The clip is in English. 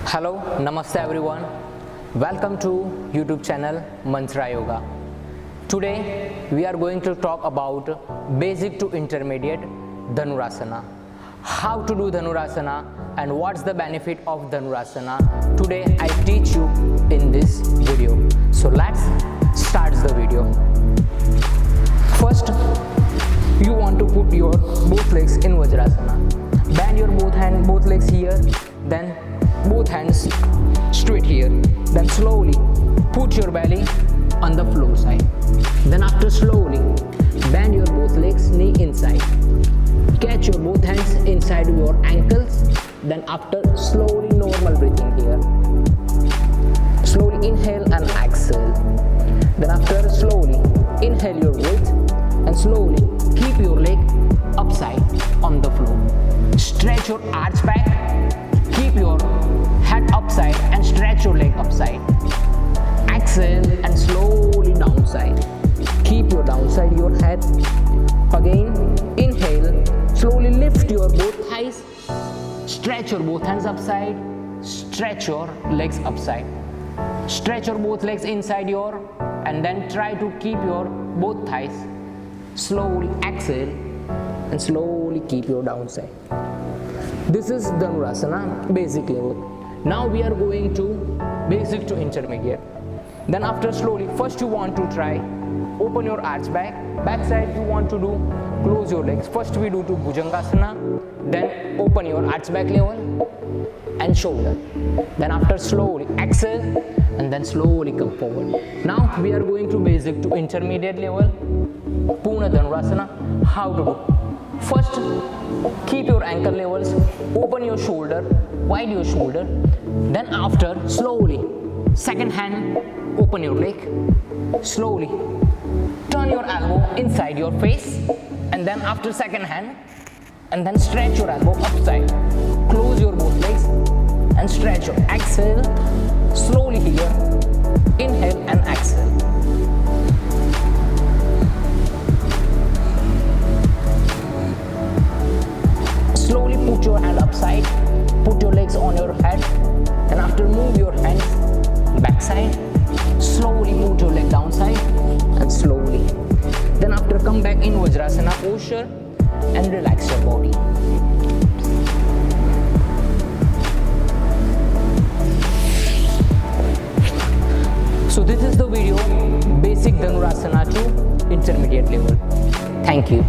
Hello, Namaste everyone. Welcome to YouTube channel Mantra Yoga. Today we are going to talk about basic to intermediate Dhanurasana. How to do Dhanurasana and what's the benefit of Dhanurasana. Today I teach you in this video. So let's start the video. First, you want to put your both legs in Vajrasana. Bend your both legs here, then both hands straight here. Then slowly put your belly on the floor side. Then after slowly bend your both legs knee inside. Catch your both hands inside your ankles. Then after slowly normal breathing here. Slowly inhale and exhale. Then after slowly inhale your breath and slowly keep your leg upside on the floor. Stretch your arch back. Keep your head upside and stretch your leg upside. Exhale and slowly downside. Keep your downside your head. Again inhale. Slowly lift your both thighs. Stretch your both hands upside. Stretch your legs upside. Stretch your both legs inside your and then try to keep your both thighs. Slowly exhale and slowly keep your downside. This is Dhanurasana basic level. Now we are going to basic to intermediate. Then after slowly, first you want to try open your arch back. Back side you want to do close your legs. First we do to Bhujangasana. Then open your arch back level and shoulder. Then after slowly exhale and then slowly come forward. Now we are going to basic to intermediate level. Purna Dhanurasana. How to do? First, keep your ankle levels, open your shoulder, wide your shoulder. Then after, slowly, second hand, open your leg. Slowly, turn your elbow inside your face. And then after second hand, and then stretch your elbow upside. Close your both legs and stretch your exhale. Slowly here, inhale and exhale. Slowly put your hand upside, put your legs on your head, and after move your hands backside, slowly put your leg downside and slowly. Then after come back in Vajrasana posture and relax your body. So this is the video, basic Dhanurasana to intermediate level. Thank you.